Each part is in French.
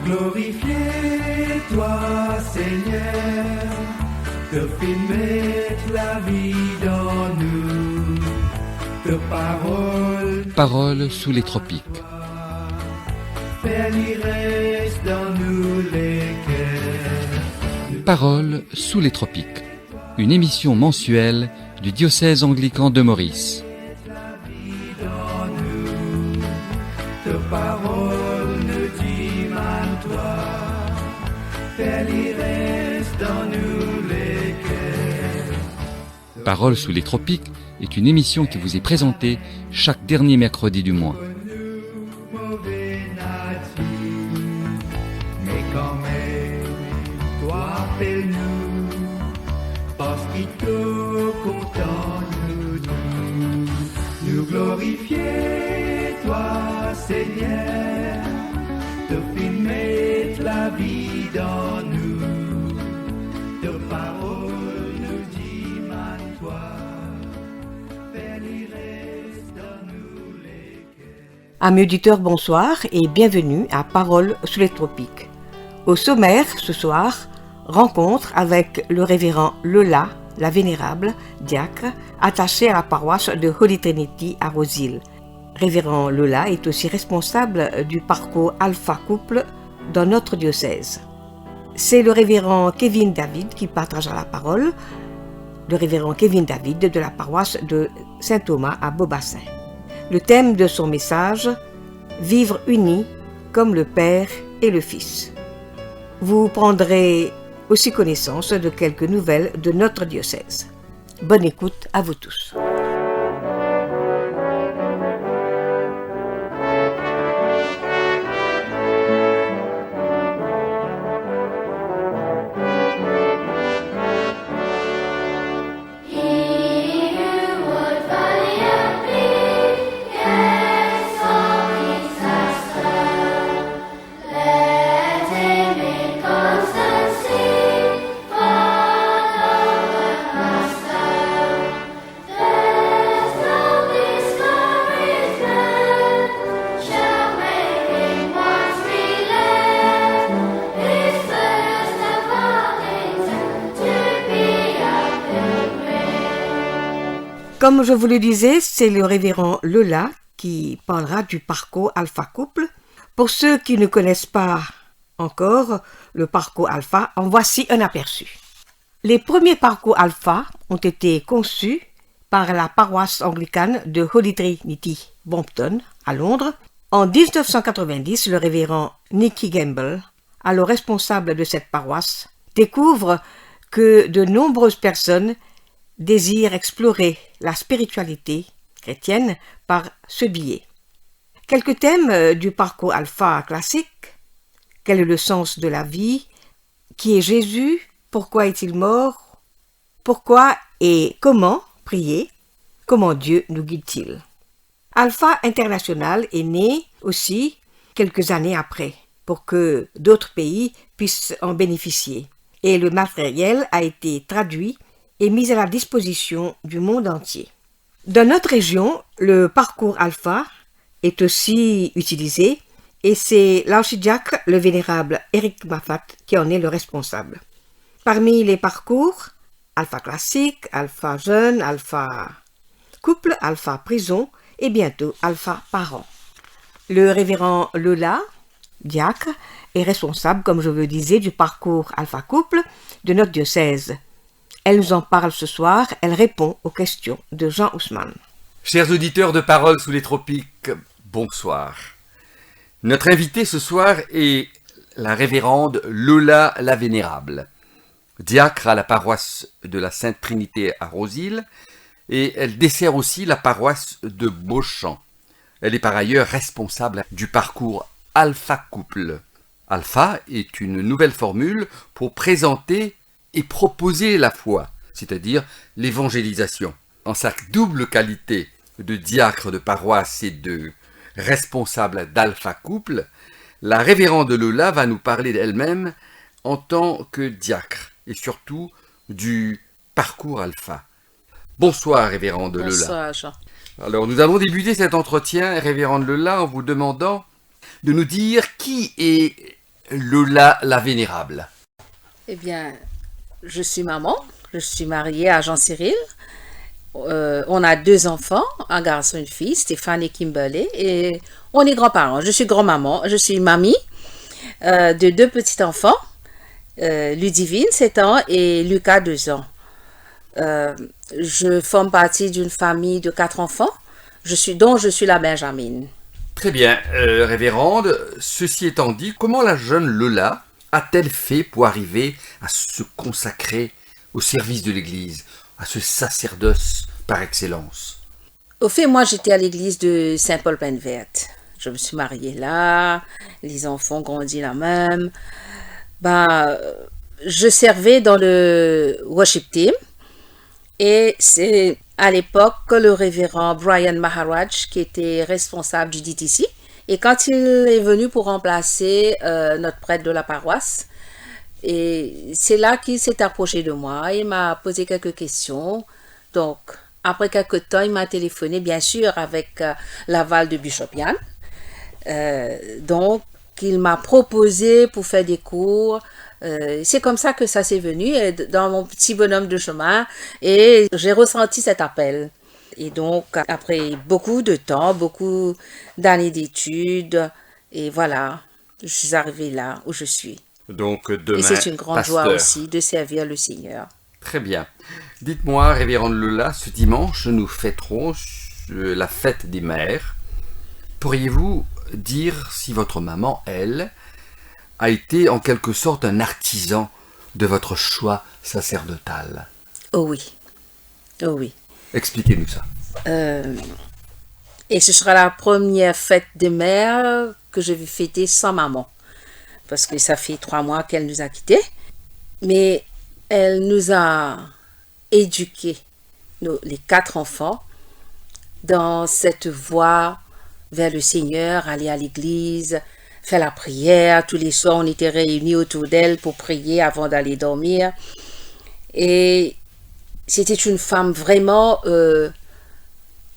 glorifier toi, Seigneur, te fais mettre la vie dans nous, te Paroles sous les tropiques. Faire l'ivresse dans nous les cœurs. Paroles sous les tropiques. Une émission mensuelle du diocèse anglican de Maurice. Dans nous, te parole ne dit mal toi, faire l'ivresse dans nous les cœurs. Paroles sous les tropiques est une émission qui vous est présentée chaque dernier mercredi du mois. Mauvais nature, mais quand même, toi appelle-nous, parce qu'il te content nous glorifier, toi Seigneur, te fais mettre la vie dans nous, te parole nous dit mal toi, faire l'ivresse dans nous les cœurs. Amis auditeurs, bonsoir et bienvenue à Paroles sous les tropiques. Au sommaire, ce soir, rencontre avec le révérend Lola, la vénérable, diacre, attaché à la paroisse de Holy Trinity à Roseville. Révérend Lola est aussi responsable du parcours Alpha Couple dans notre diocèse. C'est le révérend Kevin David qui partagera la parole, le révérend Kevin David de la paroisse de Saint-Thomas à Beaubassin. Le thème de son message, vivre unis comme le Père et le Fils. Vous prendrez aussi connaissance de quelques nouvelles de notre diocèse. Bonne écoute à vous tous. Comme je vous le disais, c'est le révérend Lola qui parlera du parcours Alpha Couple. Pour ceux qui ne connaissent pas encore le parcours Alpha, en voici un aperçu. Les premiers parcours Alpha ont été conçus par la paroisse anglicane de Holy Trinity, Brompton, à Londres. En 1990, le révérend Nicky Gamble, alors responsable de cette paroisse, découvre que de nombreuses personnes désirent explorer la spiritualité chrétienne par ce biais. Quelques thèmes du parcours Alpha classique. Quel est le sens de la vie? Qui est Jésus? Pourquoi est-il mort? Pourquoi et comment prier? Comment Dieu nous guide-t-il? Alpha International est né aussi quelques années après pour que d'autres pays puissent en bénéficier. Et le matériel a été traduit et mis à la disposition du monde entier. Dans notre région, le parcours Alpha est aussi utilisé et c'est l'archidiacre, le vénérable Éric Maffat, qui en est le responsable. Parmi les parcours, Alpha classique, Alpha jeune, Alpha couple, Alpha prison et bientôt Alpha parent. Le révérend Lola, diacre, est responsable, comme je le disais, du parcours Alpha couple de notre diocèse. Elle nous en parle ce soir, elle répond aux questions de Jean Ousmane. Chers auditeurs de Paroles sous les tropiques, bonsoir. Notre invitée ce soir est la révérende Lola la Vénérable, diacre à la paroisse de la Sainte Trinité à Roseville, et elle dessert aussi la paroisse de Beauchamp. Elle est par ailleurs responsable du parcours Alpha Couple. Alpha est une nouvelle formule pour présenter et proposer la foi, c'est-à-dire l'évangélisation. En sa double qualité de diacre de paroisse et de responsable d'Alpha Couple, la révérende Lola va nous parler d'elle-même en tant que diacre et surtout du parcours Alpha. Bonsoir révérende Lola. Bonsoir Jean. Alors nous allons débuter cet entretien, révérende Lola, en vous demandant de nous dire qui est Lola la Vénérable? Eh bien, je suis maman, je suis mariée à Jean-Cyril. On a 2 enfants, un garçon et une fille, Stéphane et Kimberley, et on est grands-parents. Je suis grand-maman, je suis mamie de 2 petits-enfants, Ludivine, 7 ans, et Lucas, 2 ans. Je forme partie d'une famille de 4 enfants, dont je suis la Benjamine. Très bien, révérende, ceci étant dit, comment la jeune Lola a-t-elle fait pour arriver à se consacrer au service de l'Église, à ce sacerdoce par excellence? Au fait, moi, j'étais à l'église de Saint-Paul-Penverte. Je me suis mariée là, les enfants ont grandi là même. Je servais dans le worship team et c'est à l'époque le révérend Brian Maharaj qui était responsable du DTC. Et quand il est venu pour remplacer notre prêtre de la paroisse, et c'est là qu'il s'est approché de moi, il m'a posé quelques questions. Donc, après quelques temps, il m'a téléphoné, bien sûr, avec l'aval de Bishop Yann. Donc, il m'a proposé pour faire des cours. C'est comme ça que ça s'est venu, dans mon petit bonhomme de chemin, et j'ai ressenti cet appel. Et donc, après beaucoup de temps, beaucoup d'années d'études, et voilà, je suis arrivée là où je suis. Donc demain, et c'est une grande pasteur. joie aussi de servir le Seigneur. Très bien. Dites-moi, révérende Lola, ce dimanche, nous fêterons la fête des mères. Pourriez-vous dire si votre maman, elle, a été en quelque sorte un artisan de votre choix sacerdotal? Oh oui, oh oui. Expliquez-nous ça. Et ce sera la première fête des mères que je vais fêter sans maman. Parce que ça fait 3 mois qu'elle nous a quittés. Mais elle nous a éduqués, les 4 enfants, dans cette voie vers le Seigneur, aller à l'église, faire la prière. Tous les soirs, on était réunis autour d'elle pour prier avant d'aller dormir. Et c'était une femme vraiment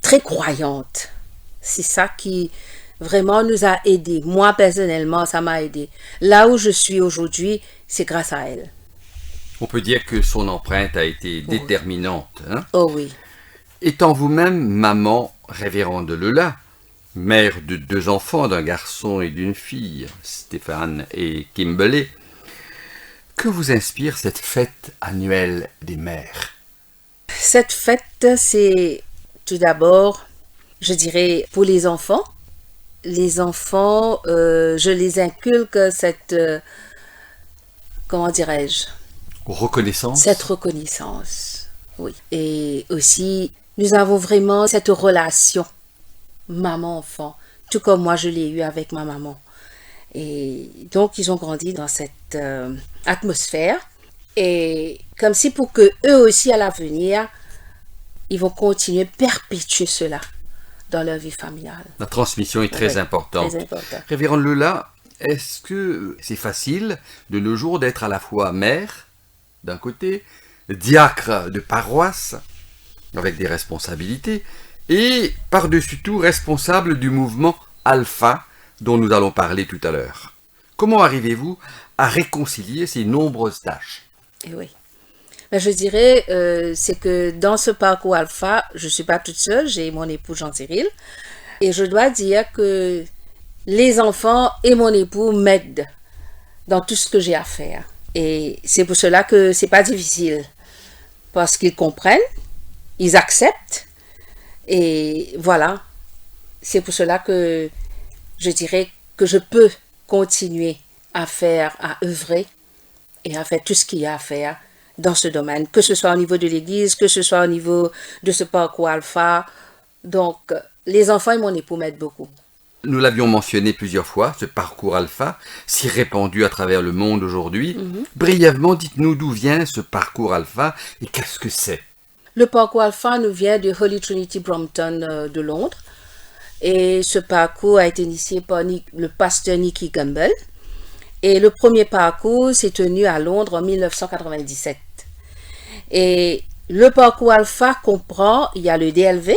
très croyante. C'est ça qui vraiment nous a aidés. Moi, personnellement, ça m'a aidé. Là où je suis aujourd'hui, c'est grâce à elle. On peut dire que son empreinte a été déterminante. Hein? Oh oui. Étant vous-même maman, révérende Lola, mère de 2 enfants, d'un garçon et d'une fille, Stéphane et Kimberley, que vous inspire cette fête annuelle des mères? Cette fête, c'est tout d'abord, je dirais, pour les enfants. Les enfants, je les inculque cette, comment dirais-je? Reconnaissance? Cette reconnaissance, oui. Et aussi, nous avons vraiment cette relation maman-enfant, tout comme moi je l'ai eu avec ma maman. Et donc, ils ont grandi dans cette atmosphère. Et comme si pour que eux aussi, à l'avenir, ils vont continuer, perpétuer cela dans leur vie familiale. La transmission est très importante. Très important. Révérende Lola, est-ce que c'est facile de nos jours d'être à la fois mère, d'un côté, diacre de paroisse, avec des responsabilités, et par-dessus tout responsable du mouvement Alpha, dont nous allons parler tout à l'heure? Comment arrivez-vous à réconcilier ces nombreuses tâches? Et oui. Ben, je dirais, c'est que dans ce parcours Alpha, je ne suis pas toute seule, j'ai mon époux Jean-Cyril. Et je dois dire que les enfants et mon époux m'aident dans tout ce que j'ai à faire. Et c'est pour cela que ce n'est pas difficile. Parce qu'ils comprennent, ils acceptent. Et voilà. C'est pour cela que je dirais que je peux continuer à faire, à œuvrer et à faire tout ce qu'il y a à faire dans ce domaine, que ce soit au niveau de l'église, que ce soit au niveau de ce parcours Alpha. Donc, les enfants et mon époux m'aident beaucoup. Nous l'avions mentionné plusieurs fois, ce parcours Alpha, si répandu à travers le monde aujourd'hui. Brièvement, dites-nous d'où vient ce parcours Alpha et qu'est-ce que c'est? Le parcours Alpha nous vient de Holy Trinity Brompton de Londres. Et ce parcours a été initié par le pasteur Nicky Gumbel. Et le premier parcours s'est tenu à Londres en 1997. Et le parcours Alpha comprend, il y a le DLV,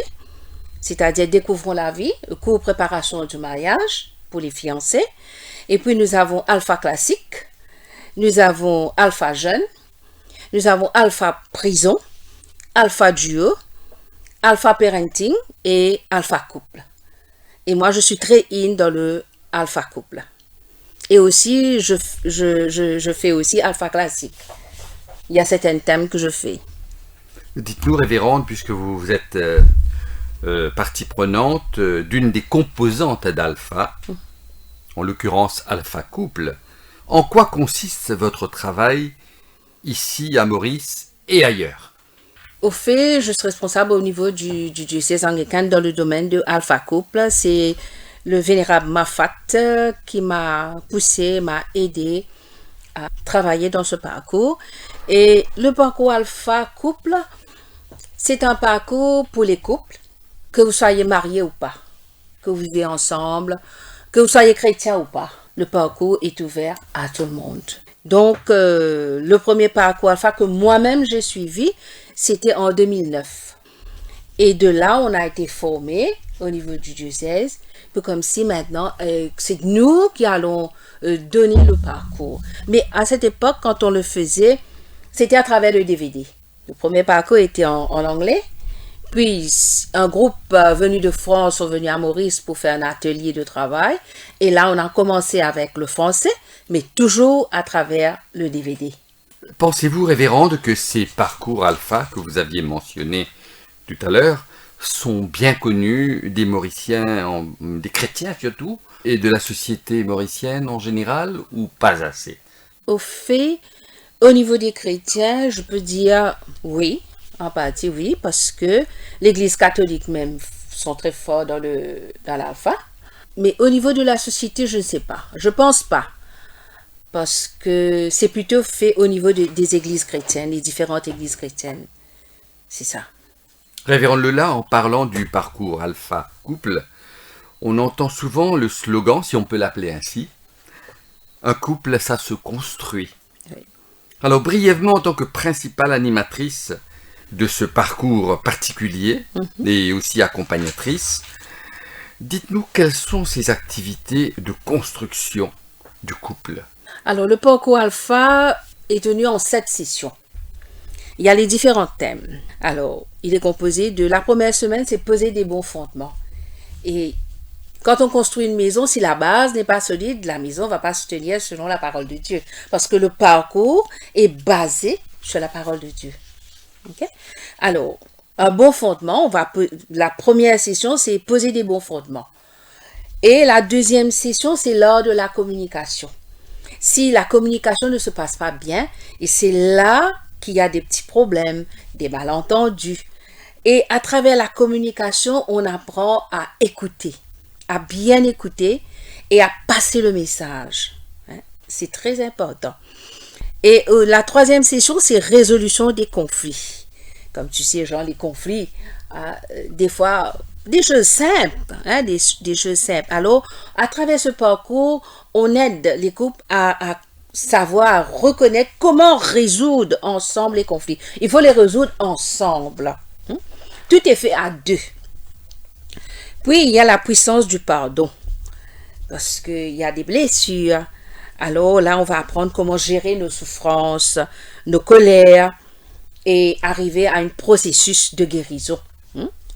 c'est-à-dire Découvrons la vie, le cours préparation du mariage pour les fiancés. Et puis nous avons Alpha classique, nous avons Alpha jeune, nous avons Alpha prison, Alpha duo, Alpha parenting et Alpha couple. Et moi, je suis très in dans le Alpha couple. Et aussi, je fais aussi Alpha classique. Il y a certains thèmes que je fais. Dites-nous, révérende, puisque vous êtes partie prenante d'une des composantes d'Alpha, en l'occurrence Alpha couple, en quoi consiste votre travail ici à Maurice et ailleurs? Au fait, je suis responsable au niveau du diocèse anglican dans le domaine de Alpha couple. C'est le vénérable Mafat qui m'a poussé, m'a aidé à travailler dans ce parcours. Et le parcours Alpha couple, c'est un parcours pour les couples, que vous soyez mariés ou pas, que vous vivez ensemble, que vous soyez chrétien ou pas. Le parcours est ouvert à tout le monde. Donc, le premier parcours Alpha que moi-même j'ai suivi, c'était en 2009. Et de là, on a été formés au niveau du diocèse, peu comme si maintenant, c'est nous qui allons donner le parcours. Mais à cette époque, quand on le faisait, c'était à travers le DVD. Le premier parcours était en anglais. Puis, un groupe venu de France sont venus à Maurice pour faire un atelier de travail. Et là, on a commencé avec le français, mais toujours à travers le DVD. Pensez-vous, révérende, que ces parcours Alpha que vous aviez mentionnés tout à l'heure sont bien connus des Mauriciens, des chrétiens surtout, et de la société mauricienne en général, ou pas assez? Au fait, au niveau des chrétiens, je peux dire oui, en partie oui, parce que l'Église catholique même sont très forts dans l'Alpha. Mais au niveau de la société, je ne sais pas. Je pense pas. Parce que c'est plutôt fait au niveau des églises chrétiennes, les différentes églises chrétiennes. C'est ça. Révérende Lola, en parlant du parcours Alpha couple, on entend souvent le slogan, si on peut l'appeler ainsi, un couple, ça se construit. Oui. Alors, brièvement, en tant que principale animatrice de ce parcours particulier et aussi accompagnatrice, dites-nous quelles sont ces activités de construction du couple. Alors, le parcours Alpha est tenu en 7 sessions. Il y a les différents thèmes. Alors, il est composé de la première semaine, c'est poser des bons fondements. Et quand on construit une maison, si la base n'est pas solide, la maison ne va pas se tenir selon la parole de Dieu. Parce que le parcours est basé sur la parole de Dieu. Okay? Alors, un bon fondement, la première session, c'est poser des bons fondements. Et la deuxième session, c'est l'art de la communication. Si la communication ne se passe pas bien, et c'est là qu'il y a des petits problèmes, des malentendus. Et à travers la communication, on apprend à écouter, à bien écouter et à passer le message. C'est très important. Et la troisième session, c'est résolution des conflits. Comme tu sais, genre les conflits, des fois, des choses simples, des choses simples. Alors, à travers ce parcours, on aide les couples à savoir reconnaître comment résoudre ensemble les conflits. Il faut les résoudre ensemble. Tout est fait à deux. Puis, il y a la puissance du pardon. Parce qu'il y a des blessures. Alors là, on va apprendre comment gérer nos souffrances, nos colères et arriver à un processus de guérison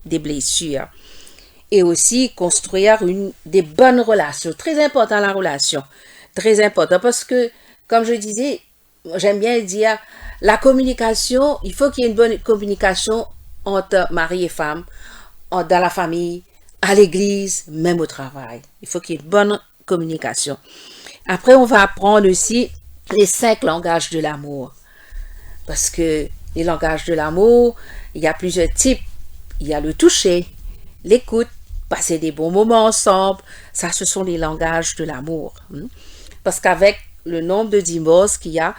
des blessures. Et aussi construire des bonnes relations. Très important la relation. Très important parce que, comme je disais, j'aime bien dire, la communication, il faut qu'il y ait une bonne communication entre mari et femme, dans la famille, à l'église, même au travail. Il faut qu'il y ait une bonne communication. Après, on va apprendre aussi les 5 langages de l'amour. Parce que les langages de l'amour, il y a plusieurs types. Il y a le toucher, l'écoute, passer des bons moments ensemble. Ça, ce sont les langages de l'amour. Parce qu'avec le nombre de divorces qu'il y a,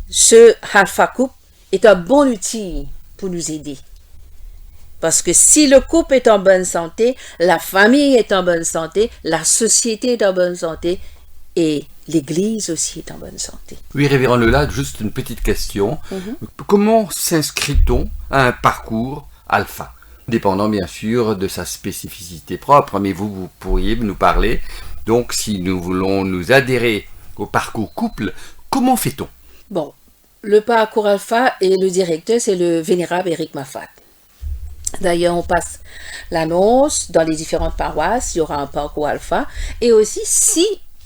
ce Alpha couple est un bon outil pour nous aider. Parce que si le couple est en bonne santé, la famille est en bonne santé, la société est en bonne santé et l'Église aussi est en bonne santé. Oui, révérend Lola, juste une petite question. Comment s'inscrit-on à un parcours Alpha? Dépendant bien sûr de sa spécificité propre, mais vous pourriez nous parler Donc, si nous voulons nous adhérer au parcours couple, comment fait-on? Bon, le parcours alpha et le directeur, c'est le vénérable Éric Maffat. D'ailleurs, on passe l'annonce dans les différentes paroisses, il y aura un parcours alpha. Et aussi, si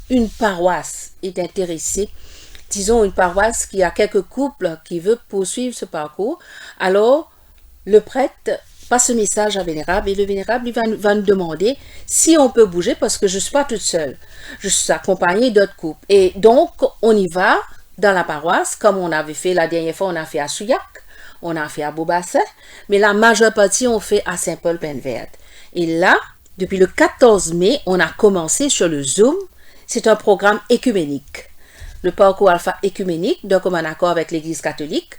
une paroisse est intéressée, disons une paroisse qui a quelques couples qui veut poursuivre ce parcours, alors le prêtre passe ce message à Vénérable et le Vénérable va nous demander si on peut bouger parce que je ne suis pas toute seule. Je suis accompagnée d'autres couples. Et donc, on y va dans la paroisse, comme on avait fait la dernière fois, on a fait à Souillac, on a fait à Beaubassin, mais la majeure partie, on fait à Saint-Paul-Penverde. Et là, depuis le 14 mai, on a commencé sur le Zoom. C'est un programme écuménique. Le parcours alpha écuménique, donc comme en accord avec l'Église catholique.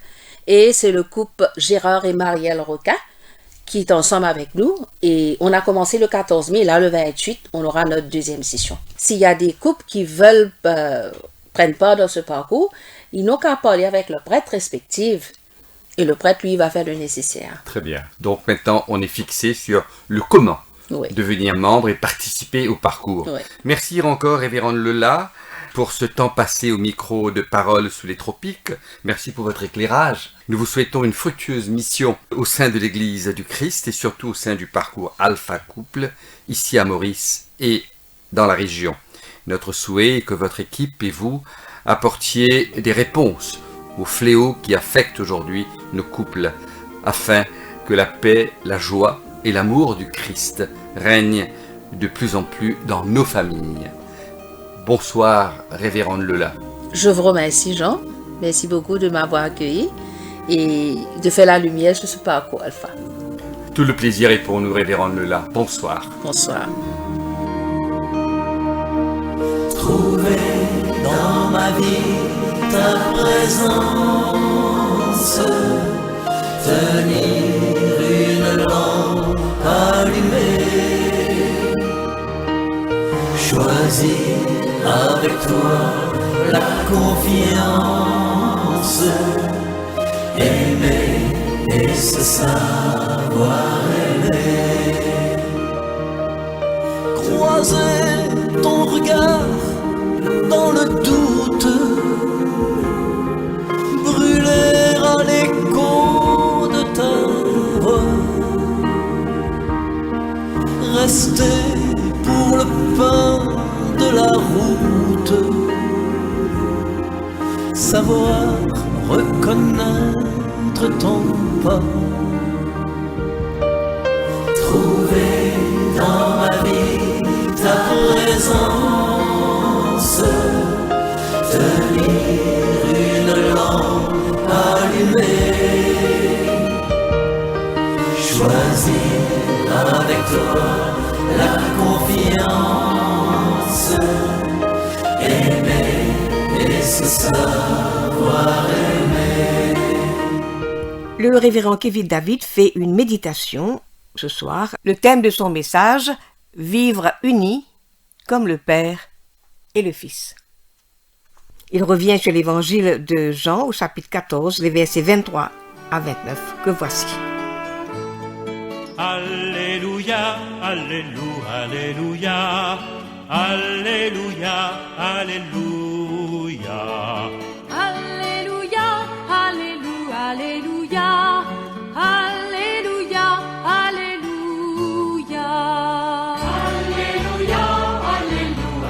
Et c'est le couple Gérard et Marielle Roca qui est ensemble avec nous. Et on a commencé le 14 mai. Là, le 28, on aura notre deuxième session. S'il y a des couples qui veulent prendre part dans ce parcours, ils n'ont qu'à parler avec le prêtre respectif. Et le prêtre, lui, va faire le nécessaire. Très bien. Donc maintenant, on est fixé sur le comment. Oui. Devenir membre et participer au parcours. Oui. Merci encore, Révérende Lola, pour ce temps passé au micro de Paroles sous les tropiques. Merci pour votre éclairage. Nous vous souhaitons une fructueuse mission au sein de l'Église du Christ et surtout au sein du parcours Alpha Couple, ici à Maurice et dans la région. Notre souhait est que votre équipe et vous apportiez des réponses aux fléaux qui affectent aujourd'hui nos couples, afin que la paix, la joie et l'amour du Christ règnent de plus en plus dans nos familles. Bonsoir, Révérende Lola. Je vous remercie, Jean. Merci beaucoup de m'avoir accueilli et de faire la lumière sur ce parcours alpha. Tout le plaisir est pour nous, Révérende Lola. Bonsoir. Bonsoir. Trouver dans ma vie ta présence, tenir une lampe allumée, choisir avec toi la confiance, aimer et se savoir aimer, croiser ton regard dans le doute, brûler à l'écho de ta voix, rester pour le pain de la route, savoir reconnaître ton pas, trouver dans ma vie ta présence, tenir une lampe allumée, choisir avec toi la confiance, aimer et se savoir aimer. Le révérend Kevin David fait une méditation ce soir. Le thème de son message, vivre unis comme le Père et le Fils. Il revient sur l'évangile de Jean au chapitre 14, les versets 23 à 29, que voici. Alléluia, Alléluia, Alléluia, Alléluia, Alléluia. Alléluia, Alléluia, Alléluia, Alléluia, Alléluia. Alléluia, Alléluia,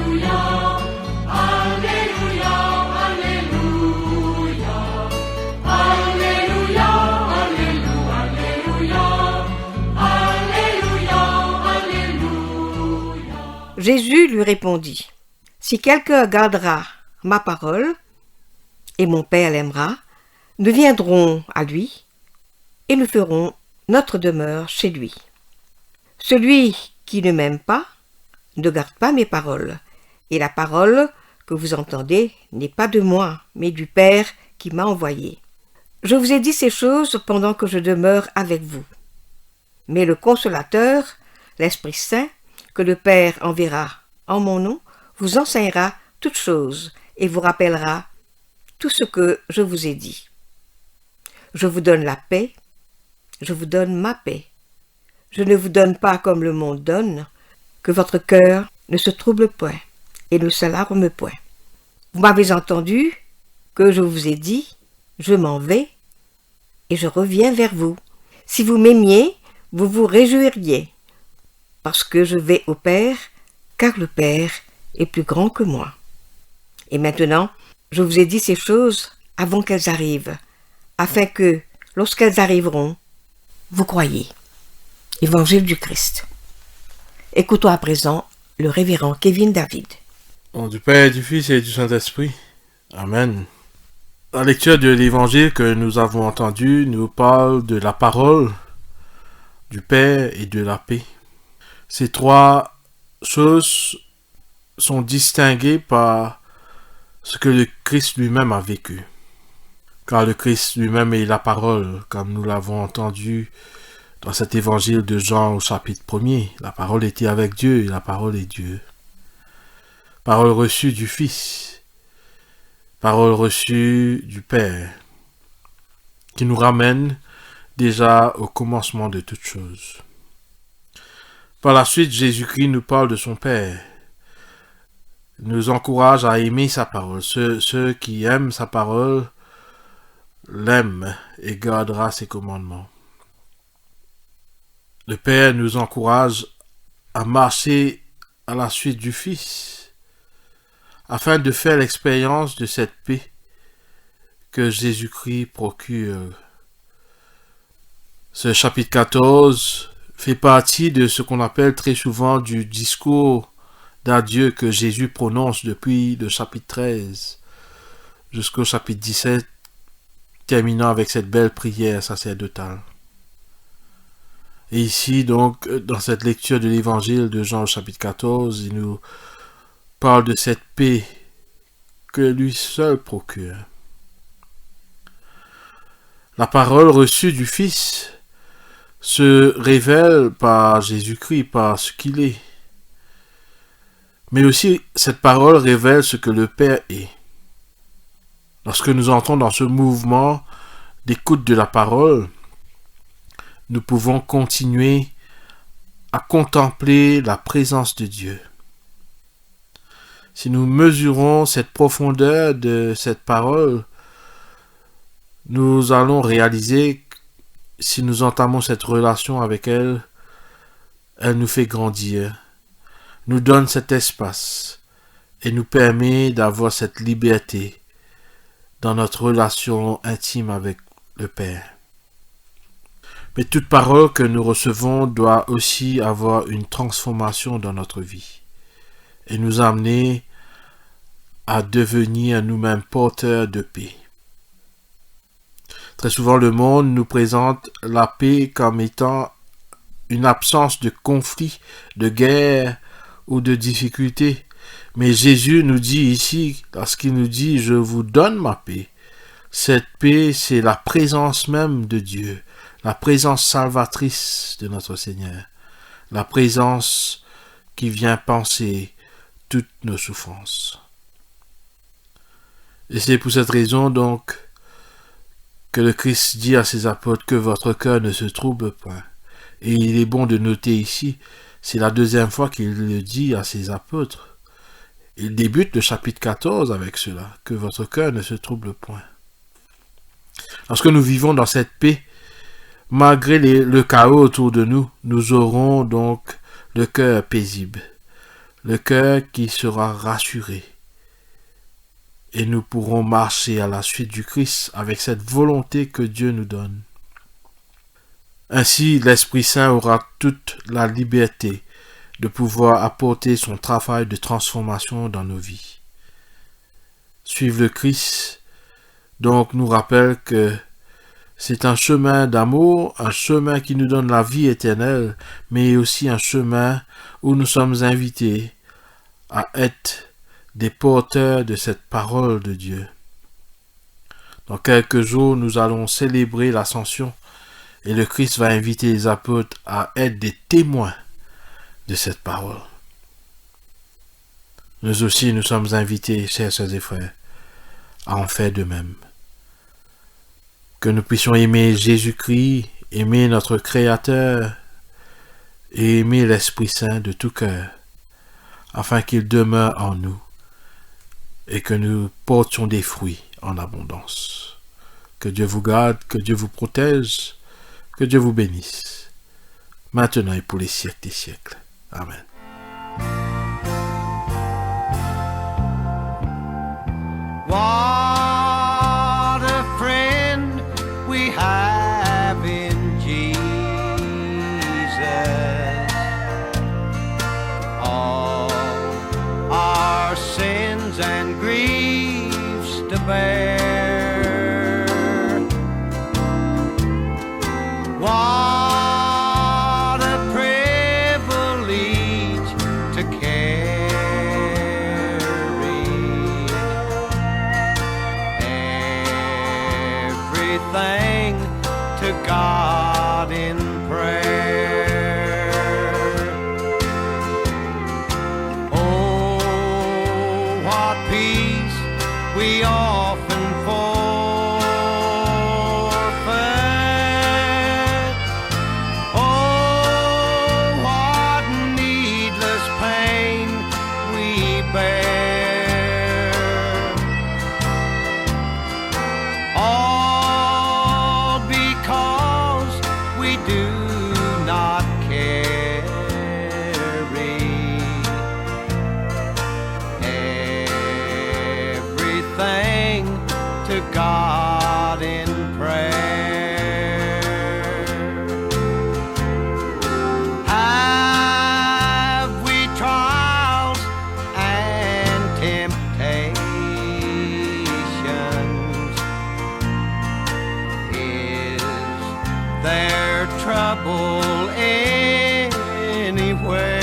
Alléluia, Alléluia, Alléluia, Alléluia, Alléluia, Alléluia. Jésus lui répondit, « Si quelqu'un gardera ma parole, et mon Père l'aimera, nous viendrons à lui, et nous ferons notre demeure chez lui. Celui qui ne m'aime pas, ne garde pas mes paroles, et la parole que vous entendez n'est pas de moi, mais du Père qui m'a envoyé. Je vous ai dit ces choses pendant que je demeure avec vous. Mais le Consolateur, l'Esprit Saint, que le Père enverra en mon nom, vous enseignera toutes choses et vous rappellera tout ce que je vous ai dit. Je vous donne la paix, je vous donne ma paix. Je ne vous donne pas comme le monde donne, que votre cœur ne se trouble point et ne s'alarme point. Vous m'avez entendu que je vous ai dit, je m'en vais et je reviens vers vous. Si vous m'aimiez, vous vous réjouiriez, parce que je vais au Père, car le Père est plus grand que moi. Et maintenant, je vous ai dit ces choses avant qu'elles arrivent, afin que, lorsqu'elles arriveront, vous croyez. Évangile du Christ. Écoutons à présent le révérend Kevin David. Au nom du Père, du Fils et du Saint-Esprit. Amen. La lecture de l'évangile que nous avons entendu nous parle de la parole, du Père et de la paix. Ces trois choses sont distinguées par ce que le Christ lui-même a vécu. Car le Christ lui-même est la parole, comme nous l'avons entendu dans cet évangile de Jean au chapitre 1er. La parole était avec Dieu et la parole est Dieu. Parole reçue du Fils, parole reçue du Père, qui nous ramène déjà au commencement de toutes choses. Par la suite, Jésus-Christ nous parle de son Père, nous encourage à aimer sa parole. Ceux qui aiment sa parole l'aiment et gardera ses commandements. Le Père nous encourage à marcher à la suite du Fils, afin de faire l'expérience de cette paix que Jésus-Christ procure. Ce chapitre 14 fait partie de ce qu'on appelle très souvent du discours d'adieu que Jésus prononce depuis le chapitre 13 jusqu'au chapitre 17, terminant avec cette belle prière sacerdotale. Et ici, donc, dans cette lecture de l'évangile de Jean au chapitre 14, il nous parle de cette paix que lui seul procure. La parole reçue du Fils se révèle par Jésus-Christ, par ce qu'il est. Mais aussi, cette parole révèle ce que le Père est. Lorsque nous entrons dans ce mouvement d'écoute de la parole, nous pouvons continuer à contempler la présence de Dieu. Si nous mesurons cette profondeur de cette parole, nous allons réaliser que si nous entamons cette relation avec elle, elle nous fait grandir, nous donne cet espace et nous permet d'avoir cette liberté dans notre relation intime avec le Père. Mais toute parole que nous recevons doit aussi avoir une transformation dans notre vie et nous amener à devenir nous-mêmes porteurs de paix. Très souvent, le monde nous présente la paix comme étant une absence de conflit, de guerre ou de difficulté. Mais Jésus nous dit ici, lorsqu'il nous dit « Je vous donne ma paix », cette paix, c'est la présence même de Dieu, la présence salvatrice de notre Seigneur, la présence qui vient panser toutes nos souffrances. Et c'est pour cette raison donc que le Christ dit à ses apôtres que votre cœur ne se trouble point. Et il est bon de noter ici, c'est la deuxième fois qu'il le dit à ses apôtres. Il débute le chapitre 14 avec cela, que votre cœur ne se trouble point. Lorsque nous vivons dans cette paix, malgré le chaos autour de nous, nous aurons donc le cœur paisible, le cœur qui sera rassuré. Et nous pourrons marcher à la suite du Christ avec cette volonté que Dieu nous donne. Ainsi, l'Esprit Saint aura toute la liberté de pouvoir apporter son travail de transformation dans nos vies. Suivre le Christ, donc, nous rappelle que c'est un chemin d'amour, un chemin qui nous donne la vie éternelle, mais aussi un chemin où nous sommes invités à être des porteurs de cette parole de Dieu. Dans quelques jours, nous allons célébrer l'Ascension et le Christ va inviter les apôtres à être des témoins de cette parole. Nous aussi, nous sommes invités, chers sœurs et frères, à en faire de même. Que nous puissions aimer Jésus-Christ, aimer notre Créateur et aimer l'Esprit Saint de tout cœur, afin qu'il demeure en nous et que nous portions des fruits en abondance. Que Dieu vous garde, que Dieu vous protège, que Dieu vous bénisse, maintenant et pour les siècles des siècles. Amen. What a friend we have in Jesus. All our sins and griefs to bear. What a privilege to carry everything to God in prayer. Oh, what peace we often forfeit. Oh, what needless pain we bear. All because we do not carry everything to God in prayer. Have we trials and temptations? Is there trouble anywhere?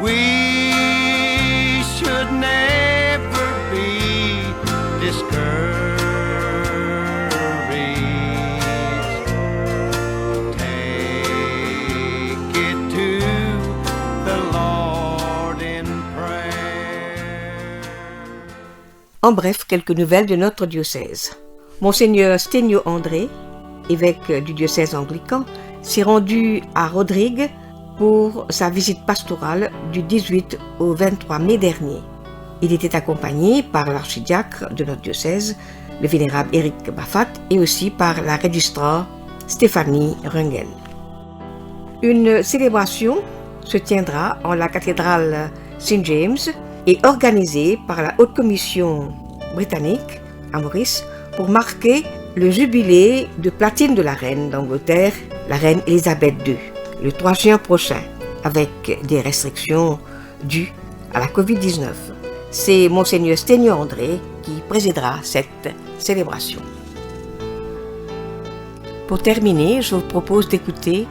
We should never be discouraged. Take it to the Lord in prayer. En bref, quelques nouvelles de notre diocèse. Monseigneur Sténio André, évêque du diocèse anglican, s'est rendu à Rodrigue pour sa visite pastorale du 18 au 23 mai dernier. Il était accompagné par l'archidiacre de notre diocèse, le vénérable Éric Baffat, et aussi par la registrare Stéphanie Rungel. Une célébration se tiendra en la cathédrale St. James et organisée par la Haute Commission britannique à Maurice pour marquer le jubilé de platine de la reine d'Angleterre, la reine Elisabeth II, le 3 juin prochain, avec des restrictions dues à la Covid-19. C'est Monseigneur Sténio André qui présidera cette célébration. Pour terminer, je vous propose d'écouter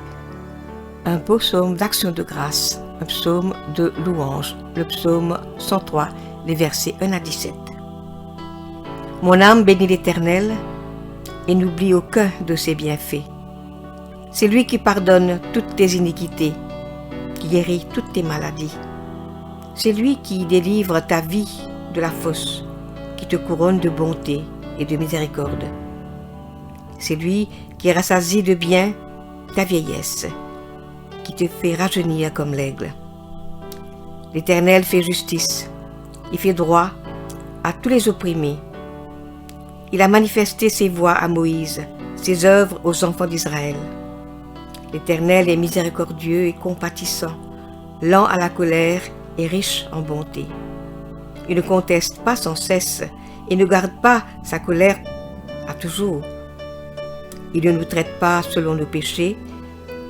un beau psaume d'action de grâce, un psaume de louange, le psaume 103, les versets 1 à 17. Mon âme bénit l'Éternel et n'oublie aucun de ses bienfaits. C'est lui qui pardonne toutes tes iniquités, qui guérit toutes tes maladies. C'est lui qui délivre ta vie de la fosse, qui te couronne de bonté et de miséricorde. C'est lui qui rassasie de bien ta vieillesse, qui te fait rajeunir comme l'aigle. L'Éternel fait justice, il fait droit à tous les opprimés. Il a manifesté ses voies à Moïse, ses œuvres aux enfants d'Israël. L'Éternel est miséricordieux et compatissant, lent à la colère et riche en bonté. Il ne conteste pas sans cesse et ne garde pas sa colère à toujours. Il ne nous traite pas selon nos péchés,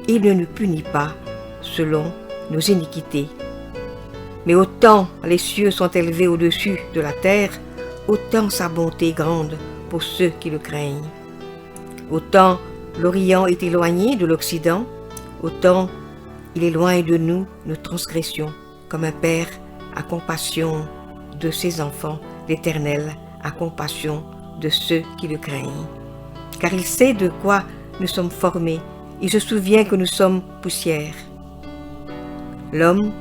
il ne nous punit pas selon nos iniquités. Mais autant les cieux sont élevés au-dessus de la terre, autant sa bonté est grande pour ceux qui le craignent. Autant l'Orient est éloigné de l'Occident, autant il éloigne de nous nos transgressions. Comme un père a compassion de ses enfants, l'Éternel a compassion de ceux qui le craignent. Car il sait de quoi nous sommes formés, il se souvient que nous sommes poussière. L'homme,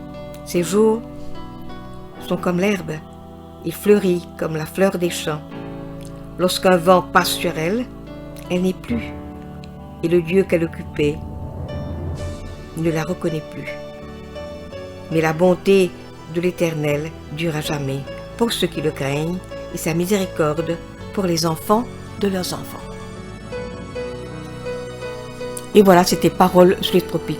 ses jours sont comme l'herbe, il fleurit comme la fleur des champs. Lorsqu'un vent passe sur elle, elle n'est plus, et le lieu qu'elle occupait ne la reconnaît plus. Mais la bonté de l'Éternel dure à jamais pour ceux qui le craignent et sa miséricorde pour les enfants de leurs enfants. Et voilà, c'était Paroles sous les tropiques.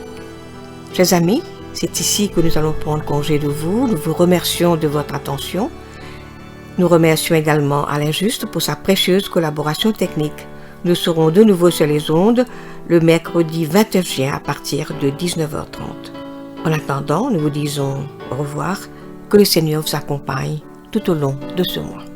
Chers amis, c'est ici que nous allons prendre congé de vous. Nous vous remercions de votre attention. Nous remercions également Alain Juste pour sa précieuse collaboration technique. Nous serons de nouveau sur les ondes le mercredi 29 juin à partir de 19h30. En attendant, nous vous disons au revoir, que le Seigneur vous accompagne tout au long de ce mois.